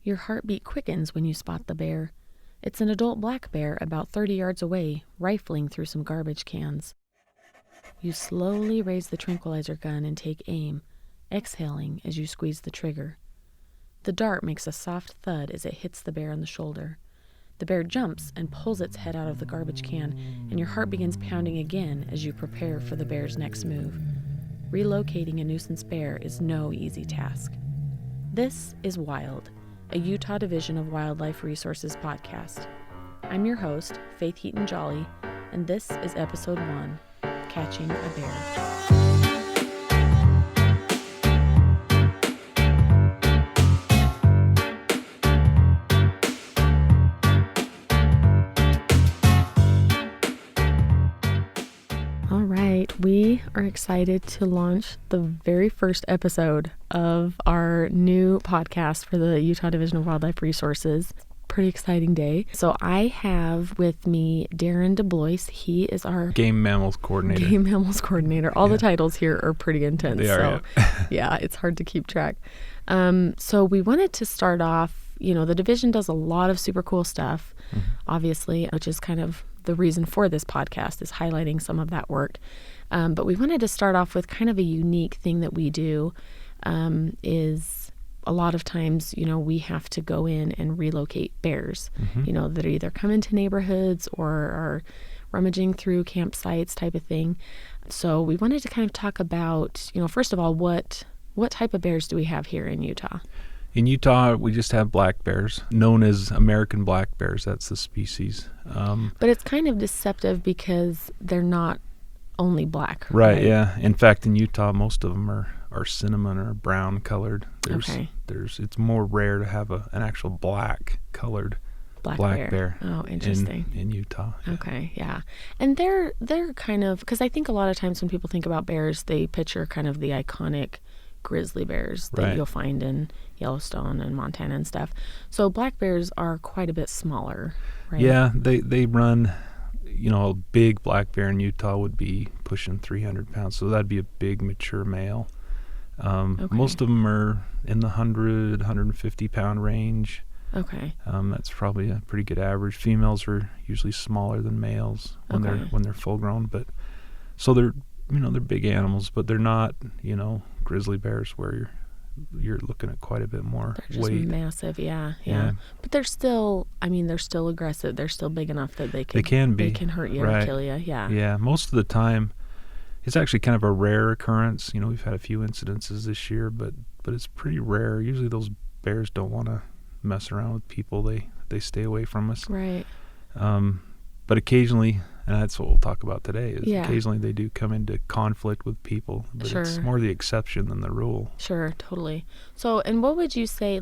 Your heartbeat quickens when you spot the bear. It's an adult black bear about 30 yards away, rifling through some garbage cans. You slowly raise the tranquilizer gun and take aim, exhaling as you squeeze the trigger. The dart makes a soft thud as it hits the bear on the shoulder. The bear jumps and pulls its head out of the garbage can, and your heart begins pounding again as you prepare for the bear's next move. Relocating a nuisance bear is no easy task. This is Wild, a Utah Division of Wildlife Resources podcast. I'm your host, Faith Heaton Jolly, and this is episode 1, Catching a Bear. All right, we are excited to launch the very first episode of our new podcast for the Utah Division of Wildlife Resources. Pretty exciting day. So I have with me Darren DeBlois. He is our Game Mammals Coordinator. All the titles here are pretty intense. They are, yeah, it's hard to keep track. So we wanted to start off, the division does a lot of super cool stuff, obviously, which is kind of the reason for this podcast, is highlighting some of that work. But we wanted to start off with kind of a unique thing that we do, is a lot of times, we have to go in and relocate bears, that either come into neighborhoods or are rummaging through campsites type of thing. So we wanted to kind of talk about, first of all, what type of bears do we have here in Utah? In Utah, we just have black bears, known as American black bears. That's the species. But it's kind of deceptive because they're not only black. Right, yeah. In fact, in Utah, most of them are cinnamon or brown colored. It's more rare to have an actual black colored black bear. Oh, interesting. In Utah. Yeah. Okay, yeah. And they're kind of, because I think a lot of times when people think about bears, they picture kind of the iconic grizzly bears that you'll find in Yellowstone and Montana and stuff. So black bears are quite a bit smaller, right? Yeah, they run, a big black bear in Utah would be pushing 300 pounds. So that'd be a big mature male. Most of them are in the 100, 150 pound range. Okay. That's probably a pretty good average. Females are usually smaller than males when they're full grown, but so they're big animals, but they're not, grizzly bears where you're looking at quite a bit more they're just weight. Massive, yeah. But they're still aggressive. They're still big enough that they can hurt you or kill you. Yeah. Yeah. Most of the time, it's actually kind of a rare occurrence. We've had a few incidences this year, but it's pretty rare. Usually those bears don't want to mess around with people. They stay away from us. Right. But occasionally, and that's what we'll talk about today, is occasionally they do come into conflict with people, but it's more the exception than the rule. Sure, totally. So, and what would you say,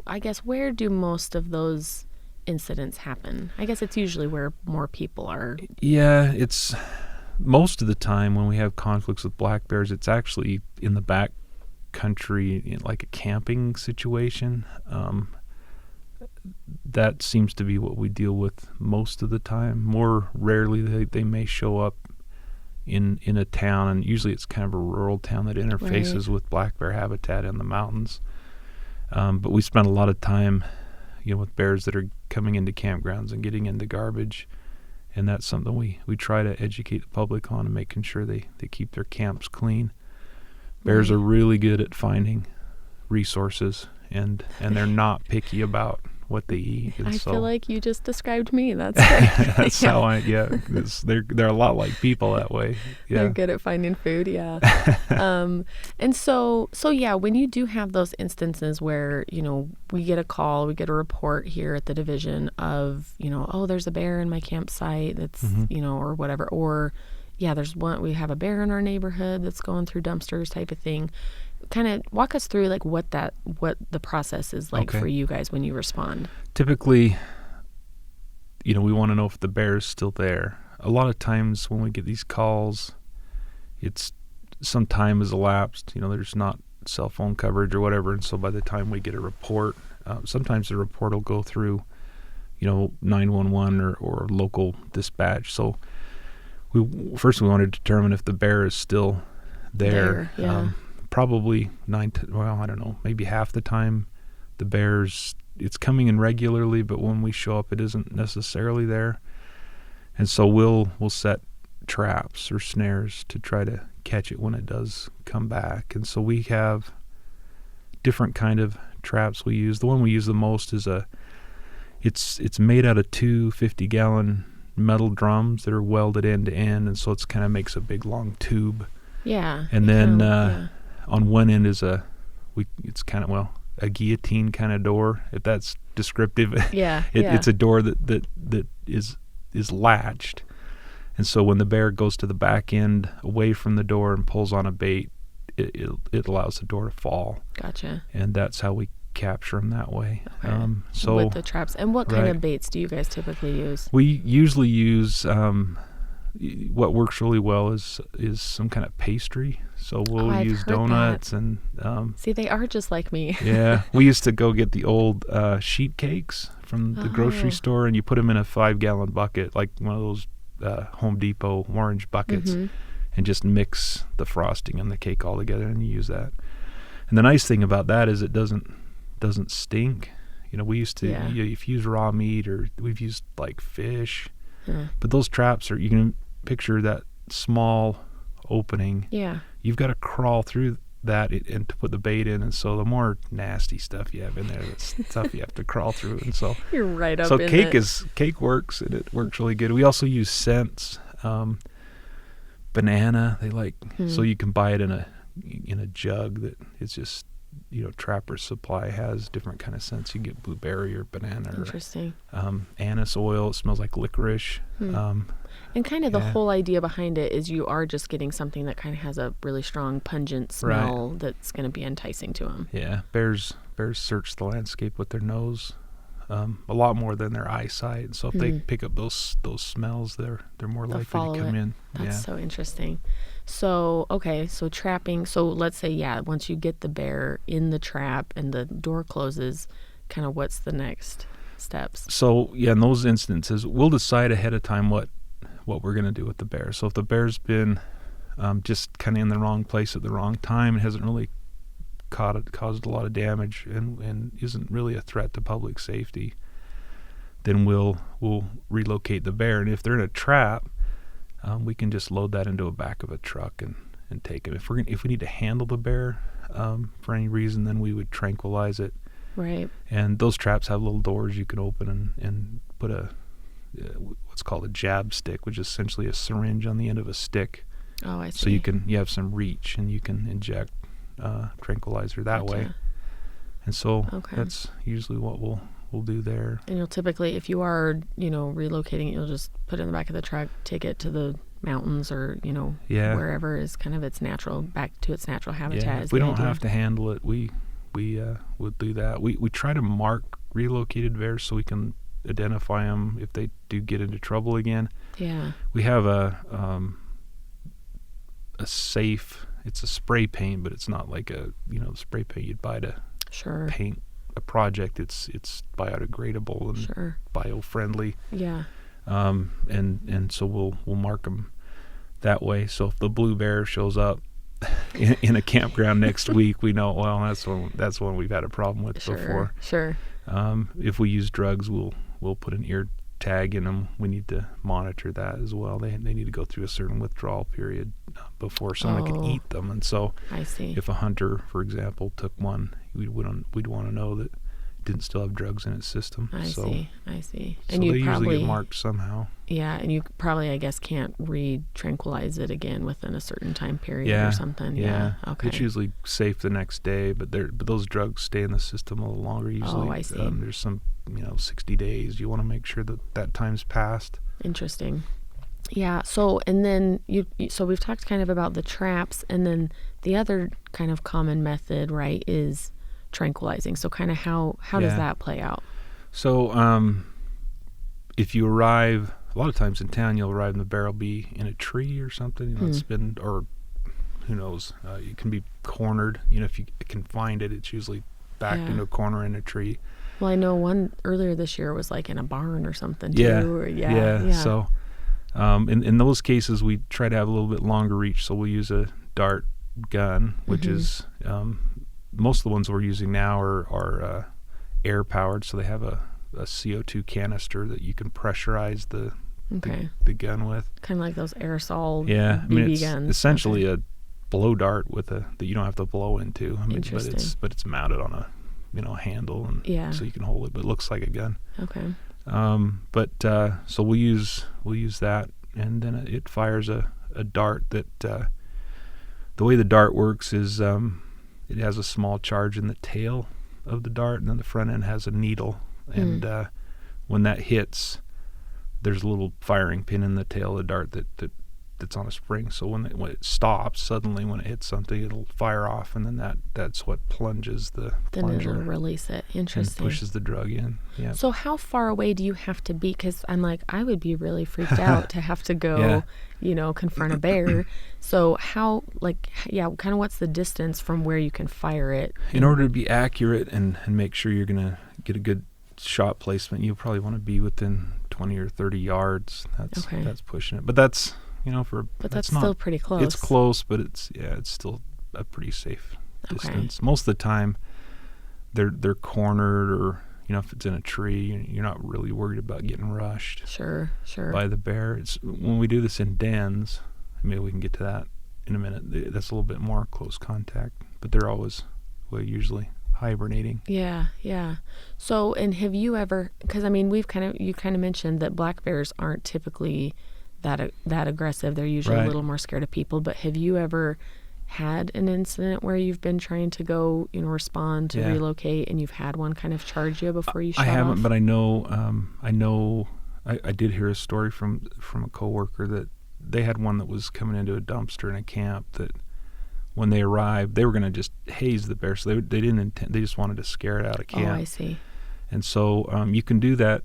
I guess, where do most of those incidents happen? I guess it's usually where more people are. Yeah, it's most of the time when we have conflicts with black bears, it's actually in the back country, like a camping situation. That seems to be what we deal with most of the time. More rarely, they may show up in a town, and usually it's kind of a rural town that interfaces with black bear habitat in the mountains. But we spend a lot of time, with bears that are coming into campgrounds and getting into garbage, and that's something we try to educate the public on and making sure they keep their camps clean. Bears are really good at finding resources, and they're not picky about what they eat. And I feel like you just described me. That's great. That's how they're a lot like people that way. Yeah. They're good at finding food, yeah. And so when you do have those instances where, we get a call, we get a report here at the division of, there's a bear in my campsite that's, or whatever, or we have a bear in our neighborhood that's going through dumpsters type of thing. Kind of walk us through what the process is like for you guys when you respond. Typically, we want to know if the bear is still there. A lot of times when we get these calls, it's some time has elapsed. There's not cell phone coverage or whatever, and so by the time we get a report, sometimes the report will go through, 911 or local dispatch. So we want to determine if the bear is still there. Probably I don't know, maybe half the time the bear's it's coming in regularly, but when we show up, it isn't necessarily there. And so we'll set traps or snares to try to catch it when it does come back. And so we have different kind of traps we use. The one we use the most is it's made out of two 50-gallon metal drums that are welded end to end, and so it's kind of makes a big long tube. Yeah. And then on one end is it's kind of a guillotine kind of door, if that's descriptive. Yeah. It's a door that is latched, and so when the bear goes to the back end away from the door and pulls on a bait, it allows the door to fall. Gotcha. And that's how we capture them that way. Okay. So with the traps. And what kind right. of baits do you guys typically use? We usually use what works really well is some kind of pastry. So we'll use donuts and see, they are just like me. yeah, we used to go get the old sheet cakes from the grocery store, and you put them in a 5-gallon bucket, like one of those Home Depot orange buckets, and just mix the frosting and the cake all together, and you use that. And the nice thing about that is it doesn't stink. We used to if you use raw meat, or we've used like fish, but those traps you can picture that small opening. Yeah. You've got to crawl through that and to put the bait in, and so the more nasty stuff you have in there, that's stuff you have to crawl through. And so you're right up so in cake works, and it works really good. We also use scents. Banana, they like, so you can buy it in a jug that it's just, Trapper's Supply has different kind of scents. You can get blueberry or banana. Interesting. Or anise oil. It smells like licorice. And kind of the whole idea behind it is you are just getting something that kind of has a really strong pungent smell that's going to be enticing to them. Yeah, bears search the landscape with their nose a lot more than their eyesight. So if they pick up those smells, they're more likely to come in. That's so interesting. So, okay, so trapping. So let's say, once you get the bear in the trap and the door closes, kind of what's the next steps? So, in those instances, we'll decide ahead of time what we're going to do with the bear. So if the bear's been just kind of in the wrong place at the wrong time, it hasn't really caused a lot of damage and isn't really a threat to public safety, then we'll relocate the bear. And if they're in a trap, we can just load that into a back of a truck and take it. If we need to handle the bear for any reason, then we would tranquilize it. Right. And those traps have little doors you can open and put what's called a jab stick, which is essentially a syringe on the end of a stick. Oh, I see. So you have some reach, and you can inject tranquilizer that way. And so that's usually what we'll do there. And you'll typically, if you are relocating it, you'll just put it in the back of the truck, take it to the mountains or wherever is kind of back to its natural habitat. Yeah, if we don't have to handle it, we would do that. We try to mark relocated bears so we can identify them if they do get into trouble again. Yeah. We have a safe. It's a spray paint, but it's not like a spray paint you'd buy to paint a project. It's biodegradable and bio-friendly. Yeah. And so we'll mark them that way. So if the blue bear shows up in a campground next week, we know that's one we've had a problem with before. Sure. If we use drugs, we'll put an ear tag in them. We need to monitor that as well. They need to go through a certain withdrawal period before someone can eat them. And so I see. If a hunter, for example, took one, we'd want to know that it didn't still have drugs in its system. I see. So And they you usually get marked somehow. Yeah, and you probably, I guess, can't re-tranquilize it again within a certain time period or something. Yeah. Okay. It's usually safe the next day, but those drugs stay in the system a little longer usually. Oh, I see. There's some 60 days. You want to make sure that time's passed. Interesting. Yeah. So, and then so we've talked kind of about the traps, and then the other kind of common method, right, is tranquilizing. So kind of how does that play out? So if you arrive, a lot of times in town, you'll arrive and the bear will be in a tree or something. It's been, or who knows, it can be cornered. If you can find it, it's usually backed into a corner in a tree. Well, I know one earlier this year was like in a barn or something too. Yeah. So in those cases, we try to have a little bit longer reach. So we'll use a dart gun, which is most of the ones we're using now are air powered, so they have a CO2 canister that you can pressurize the gun with. Kind of like those aerosol BB BB guns. Essentially a blow dart that you don't have to blow into. Interesting. But it's mounted on a handle, and so you can hold it, but it looks like a gun. Okay. So we'll use that, and then it fires a dart that the way the dart works is it has a small charge in the tail of the dart, and then the front end has a needle, and when that hits, there's a little firing pin in the tail of the dart that's on a spring. So when it stops suddenly, when it hits something, it'll fire off, and then that's what plunges the plunger. Then it'll release it. Interesting. And pushes the drug in. Yeah. So how far away do you have to be? Because I'm like, I would be really freaked out to have to go, confront a bear. So how, kind of what's the distance from where you can fire it? In order to be accurate and make sure you're going to get a good shot placement, you probably want to be within 20 or 30 yards. That's pushing it. But that's, but that's still pretty close. It's close, but it's still a pretty safe distance. Most of the time, they're cornered, or if it's in a tree, you're not really worried about getting rushed. Sure. By the bear. It's when we do this in dens. Maybe we can get to that in a minute. That's a little bit more close contact, but they're usually hibernating. Yeah. So, and have you ever? Because you kind of mentioned that black bears aren't typically that aggressive. They're usually a little more scared of people. But have you ever had an incident where you've been trying to go, respond to relocate, and you've had one kind of charge you before you shot off? I haven't, but I know. I did hear a story from a coworker that they had one that was coming into a dumpster in a camp that when they arrived, they were going to just haze the bear. So they didn't intend. They just wanted to scare it out of camp. Oh, I see. And so you can do that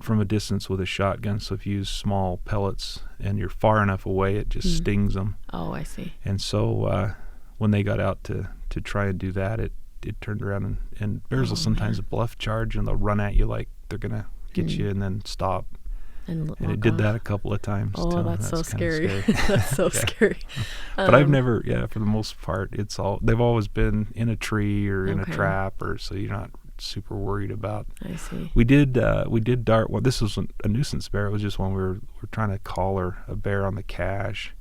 from a distance with a shotgun. So if you use small pellets and you're far enough away, it just stings them. Oh, I see. And so when they got out to try and do that, it turned around and bears will sometimes bluff charge, and they'll run at you like they're going to get you and then stop. And it did that a couple of times. Oh, that's so scary. That's so scary. But I've never, for the most part, they've always been in a tree or in a trap, or so you're not super worried about. I see. We did dart. Well, this was a nuisance bear. It was just when we were trying to collar a bear on the cache,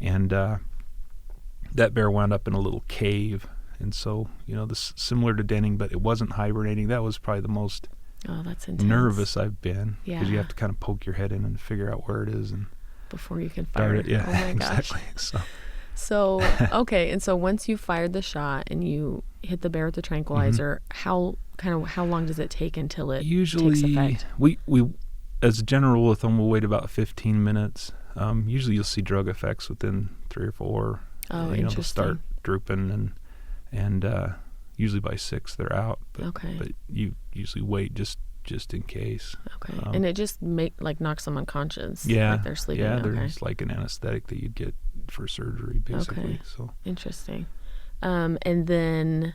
and that bear wound up in a little cave. And so, this similar to denning, but it wasn't hibernating. That was probably the most that's intense. Nervous I've been, because you Yeah. have to kind of poke your head in and figure out where it is and before you can fire dart it. Yeah, Oh my gosh. exactly. So okay, and so once you fired the shot and you hit the bear with the tranquilizer, how long does it take until it takes effect? we as a general rule of thumb, we'll wait about 15 minutes. Usually you'll see drug effects within 3 or 4. Oh, they'll interesting. start drooping, and usually by 6 they're out. But you usually wait just in case. Okay. And it just knocks them unconscious. Yeah. Like they're sleeping. Yeah, Okay. there's like an anesthetic that you'd get for surgery, basically. Okay. So Interesting. And then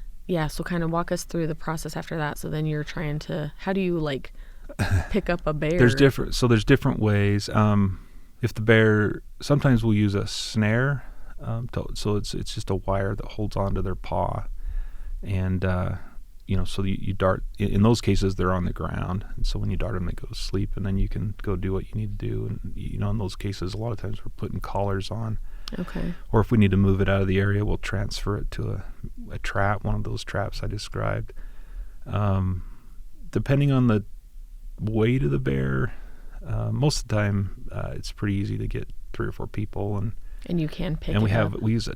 so kind of walk us through the process after that. So then you're trying to, how do you pick up a bear? there's different ways. If the bear, sometimes we'll use a snare. So it's just a wire that holds onto their paw, and so you dart. In those cases, they're on the ground, and so when you dart them, they go to sleep, and then you can go do what you need to do. And in those cases, a lot of times we're putting collars on. Okay. Or if we need to move it out of the area, we'll transfer it to a trap, one of those traps I described. Depending on the weight of the bear, most of the time it's pretty easy to get 3 or 4 people, and you can pick. And it we use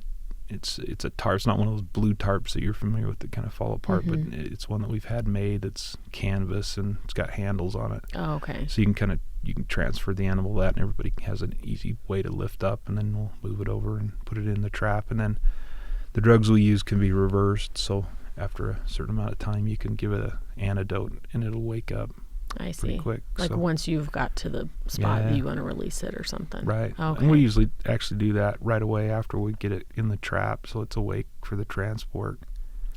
it's a tarp. It's not one of those blue tarps that you're familiar with that kind of fall apart, but it's one that we've had made. It's canvas and it's got handles on it. Oh, okay. So you can transfer the animal that, and everybody has an easy way to lift up, and then we'll move it over and put it in the trap. And then the drugs we use can be reversed. So after a certain amount of time, you can give it an antidote, and it'll wake up. I see. Pretty quick. Once you've got to the spot that you want to release it or something. Right. Okay. And we usually actually do that right away after we get it in the trap, so it's awake for the transport.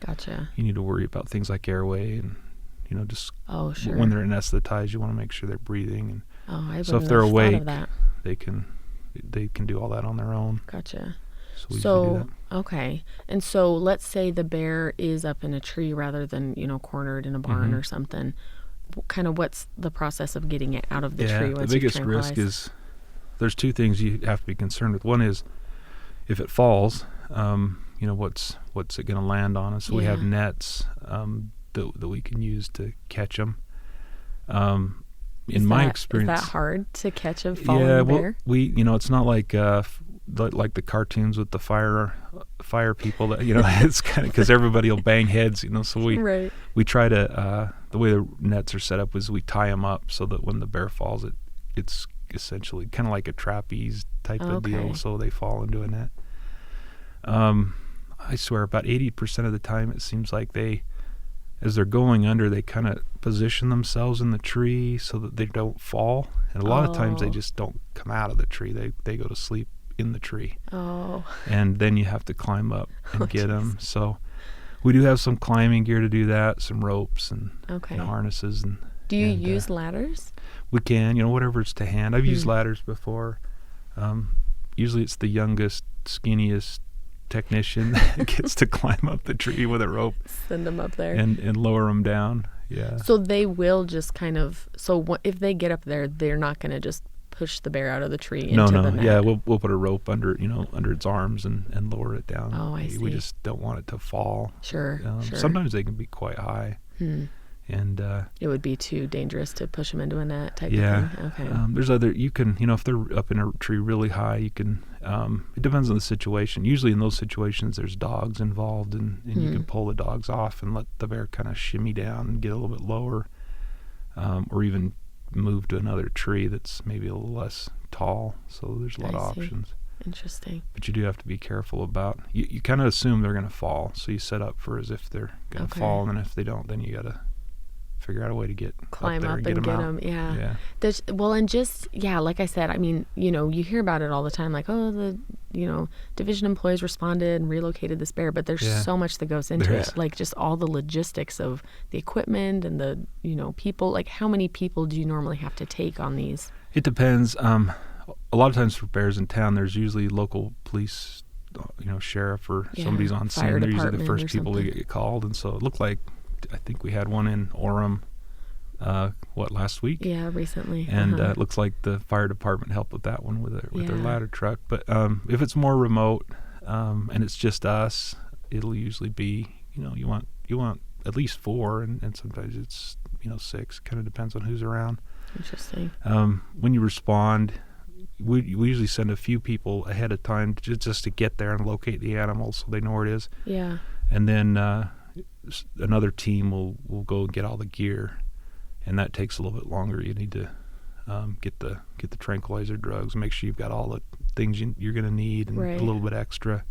Gotcha. You need to worry about things like airway and, just sure. when they're anesthetized, you want to make sure they're breathing. And so if they're awake, that. they can do all that on their own. Gotcha. So we usually do that. Okay. And so let's say the bear is up in a tree rather than, cornered in a barn or something. Kind of what's the process of getting it out of the tree once the biggest risk is there's two things you have to be concerned with. One is if it falls, what's it going to land on? So we have nets that we can use to catch them. In my experience, is that hard to catch a falling bear? We it's not like the cartoons with the fire people that it's kind of because everybody will bang heads, so we try to the way the nets are set up is we tie them up so that when the bear falls, it's essentially kind of like a trapeze type of deal, so they fall into a net. I swear about 80% of the time it seems like as they're going under, they kind of position themselves in the tree so that they don't fall. And a lot of times they just don't come out of the tree. They go to sleep in the tree. Oh. And then you have to climb up and get them. So we do have some climbing gear to do that, some ropes and harnesses. Do you use ladders? We can, whatever's to hand. I've used ladders before. Usually it's the youngest, skinniest technician that gets to climb up the tree with a rope, send them up there and lower them down. So they will just kind of, if they get up there, they're not going to just push the bear out of the tree into the net. We'll put a rope under its arms and lower it down. I see. We just don't want it to fall. Sure. Sometimes they can be quite high. And it would be too dangerous to push them into a net type of thing. Okay. There's you can, if they're up in a tree really high, you can, it depends on the situation. Usually in those situations, there's dogs involved and you can pull the dogs off and let the bear kind of shimmy down and get a little bit lower, or even move to another tree that's maybe a little less tall. So there's a lot of options. Interesting. But you do have to be careful about, you kind of assume they're going to fall. So you set up for as if they're going to fall, and if they don't, then you got to figure out a way to climb up and get them. Yeah. And just, like I said, I mean, you hear about it all the time, like, the division employees responded and relocated this bear, but there's so much that goes into it, like just all the logistics of the equipment and the, people. Like, how many people do you normally have to take on these? It depends. A lot of times for bears in town, there's usually local police, sheriff or somebody's on scene. They're usually the first people to get called. And so it looked like, I think we had one in Orem, last week? Yeah, recently. And it looks like the fire department helped with that one with their ladder truck. But if it's more remote and it's just us, it'll usually be, you want at least 4, and sometimes it's 6. Kind of depends on who's around. Interesting. When you respond, we usually send a few people ahead of time just to get there and locate the animal so they know where it is. Yeah. And then another team will go get all the gear, and that takes a little bit longer. You need to get the tranquilizer drugs, make sure you've got all the things you're going to need, and a little bit extra.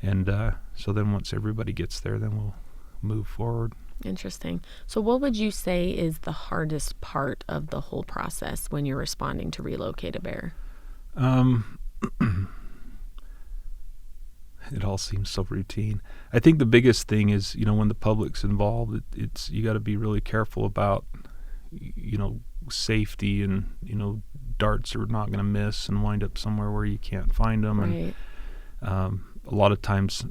And so then once everybody gets there, then we'll move forward. Interesting. So what would you say is the hardest part of the whole process when you're responding to relocate a bear? It all seems so routine. I think the biggest thing is, when the public's involved, it's you got to be really careful about, safety, and, darts are not going to miss and wind up somewhere where you can't find them. Right. And a lot of times,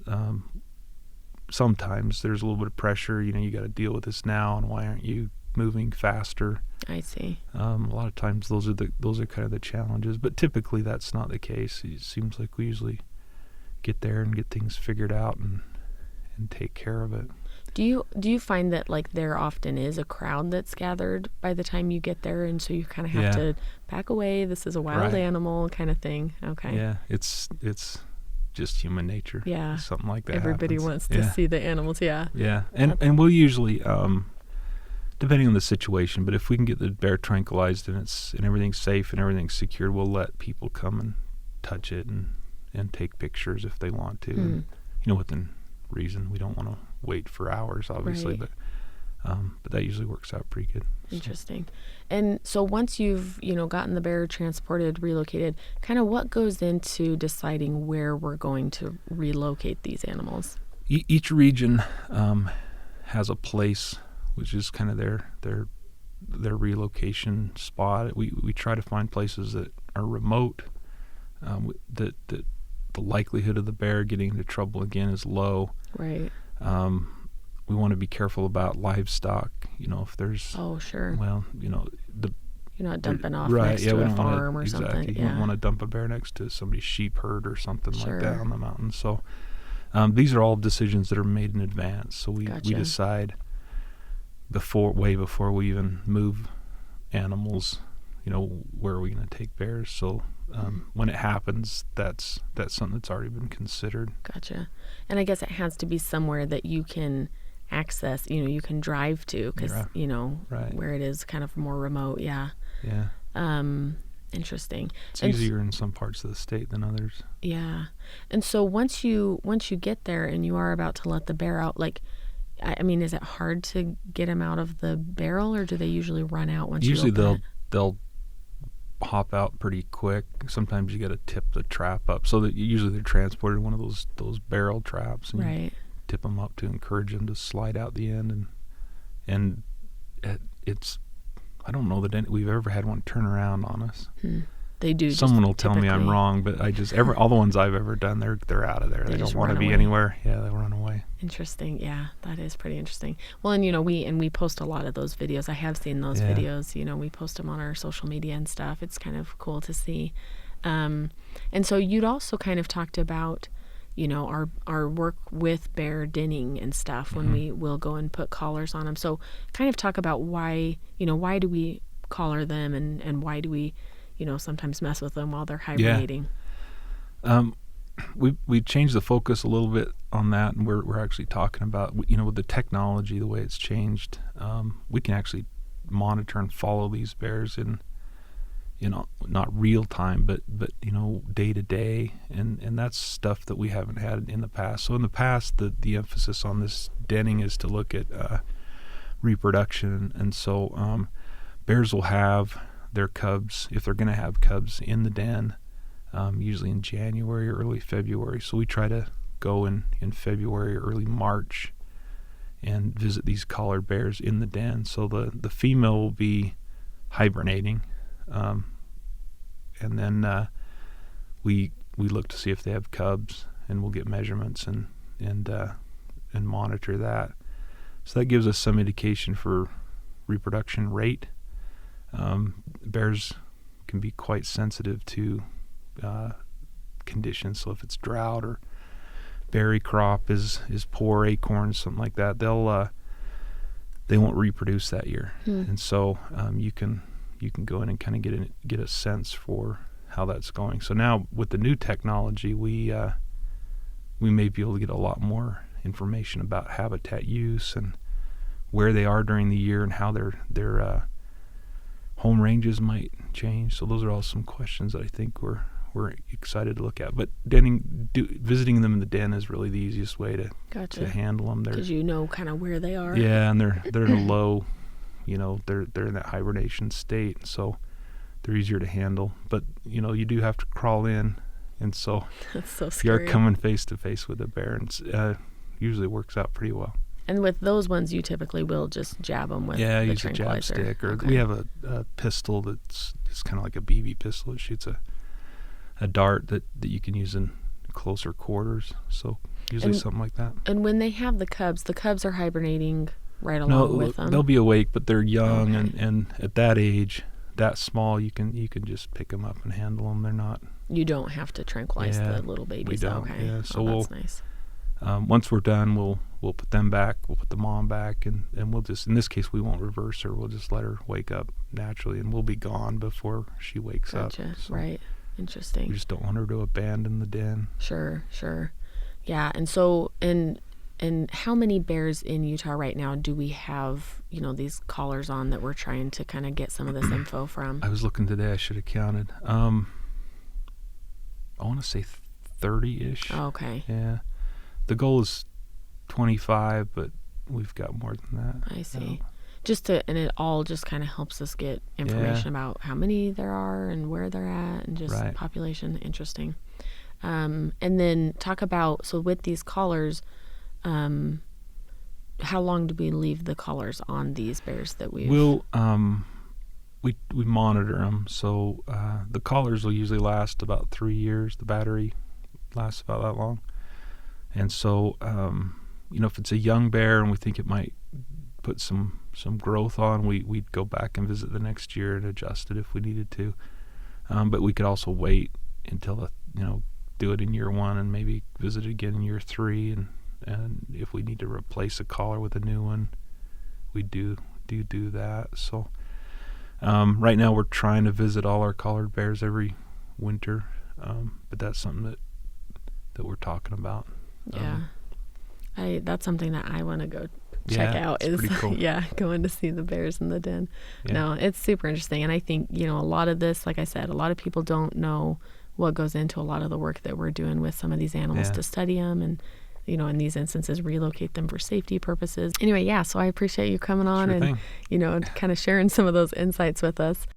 sometimes there's a little bit of pressure. You got to deal with this now, and why aren't you moving faster? I see. A lot of times those are kind of the challenges, but typically that's not the case. It seems like we usually get there and get things figured out and take care of it. Do you find that, like, there often is a crowd that's gathered by the time you get there, and so you kind of have to back away, this is a wild animal kind of thing? Okay. Yeah, it's just human nature. Yeah. Something like that Everybody happens. wants to see the animals, Yeah. And we'll usually, depending on the situation, but if we can get the bear tranquilized and everything's safe and everything's secured, we'll let people come and touch it and take pictures if they want to, and, within reason. We don't want to wait for hours, obviously, but that usually works out pretty good. Interesting. And so once you've gotten the bear transported, relocated, kind of what goes into deciding where we're going to relocate these animals? Each region has a place which is kind of their relocation spot. We try to find places that are remote, that the likelihood of the bear getting into trouble again is low. Right. We want to be careful about livestock. If there's well, you're not dumping off right, next to a farm or exactly. something. You don't want to dump a bear next to somebody's sheep herd or something like that on the mountain. So these are all decisions that are made in advance. So we decide way before we even move animals, where are we going to take bears. So when it happens, that's something that's already been considered. Gotcha. And I guess it has to be somewhere that you can access, you can drive to, because, right. where it is kind of more remote. Yeah. Yeah. Interesting. It's easier in some parts of the state than others. Yeah. And so once you get there and you are about to let the bear out, is it hard to get him out of the barrel, or do they usually run out once usually you open they'll hop out pretty quick. Sometimes you got to tip the trap up, so that usually they're transported in one of those barrel traps, and right. you tip them up to encourage them to slide out the end, and it's, I don't know that we've ever had one turn around on us. They do. Someone will tell me I'm wrong, but all the ones I've ever done, they're out of there. They don't want to be anywhere. Yeah, they run away. Interesting. Yeah, that is pretty interesting. Well, and we post a lot of those videos. I have seen those videos. We post them on our social media and stuff. It's kind of cool to see. And so you'd also kind of talked about, our work with bear denning and stuff when we will go and put collars on them. So kind of talk about why do we collar them, and why do we, sometimes mess with them while they're hibernating. Yeah. We changed the focus a little bit on that, and we're actually talking about, with the technology, the way it's changed, we can actually monitor and follow these bears in, not real time, but day to day, and that's stuff that we haven't had in the past. So in the past, the emphasis on this denning is to look at reproduction, and so bears will have their cubs, if they're going to have cubs, in the den, usually in January or early February. So we try to go in February or early March and visit these collared bears in the den. So the female will be hibernating, and then we look to see if they have cubs, and we'll get measurements and monitor that. So that gives us some indication for reproduction rate. Bears can be quite sensitive to conditions. So if it's drought or berry crop is poor, acorns, something like that, they won't reproduce that year. And so you can go in and kind of get a sense for how that's going. So now with the new technology, we may be able to get a lot more information about habitat use and where they are during the year and how their home ranges might change. So those are all some questions that I think we're excited to look at. But visiting them in the den is really the easiest way to handle them. Because kind of where they are. Yeah, and they're in a low, they're in that hibernation state, so they're easier to handle. But you do have to crawl in, and so that's so scary. You're coming face to face with a bear, and usually works out pretty well. And with those ones, you typically will just jab them with the use a jab stick, or we have a pistol it's kind of like a BB pistol. It shoots a dart that you can use in closer quarters. So usually something like that. And when they have the cubs are hibernating right along with them. They'll be awake, but they're young, and at that age, that small, you can just pick them up and handle them. They're not. You don't have to tranquilize the little babies. We don't. Okay. Yeah. So that's nice. Once we're done, we'll put them back. We'll put the mom back, and we'll just, in this case, we won't reverse her. We'll just let her wake up naturally, and we'll be gone before she wakes up. Gotcha. So right. Interesting. We just don't want her to abandon the den. Sure. Yeah. And so, and how many bears in Utah right now do we have, these collars on that we're trying to kind of get some of this info from? I was looking today. I should have counted. I want to say 30-ish. Oh, okay. Yeah. The goal is 25, but we've got more than that. I see. And it all just kind of helps us get information about how many there are and where they're at, and just population. Interesting. And then talk about, so with these collars, how long do we leave the collars on these bears that we monitor them. So the collars will usually last about 3 years. The battery lasts about that long. And so, if it's a young bear and we think it might put some growth on, we'd go back and visit the next year and adjust it if we needed to. But we could also wait until do it in year 1 and maybe visit it again in year 3, and if we need to replace a collar with a new one, we do that. So right now we're trying to visit all our collared bears every winter, but that's something that we're talking about. Yeah. That's something that I want to go check out, it's is pretty cool. going to see the bears in the den. Yeah. No, it's super interesting. And I think, a lot of this, like I said, a lot of people don't know what goes into a lot of the work that we're doing with some of these animals to study them and, in these instances, relocate them for safety purposes. Anyway, so I appreciate you coming on Sure and, thing. kind of sharing some of those insights with us.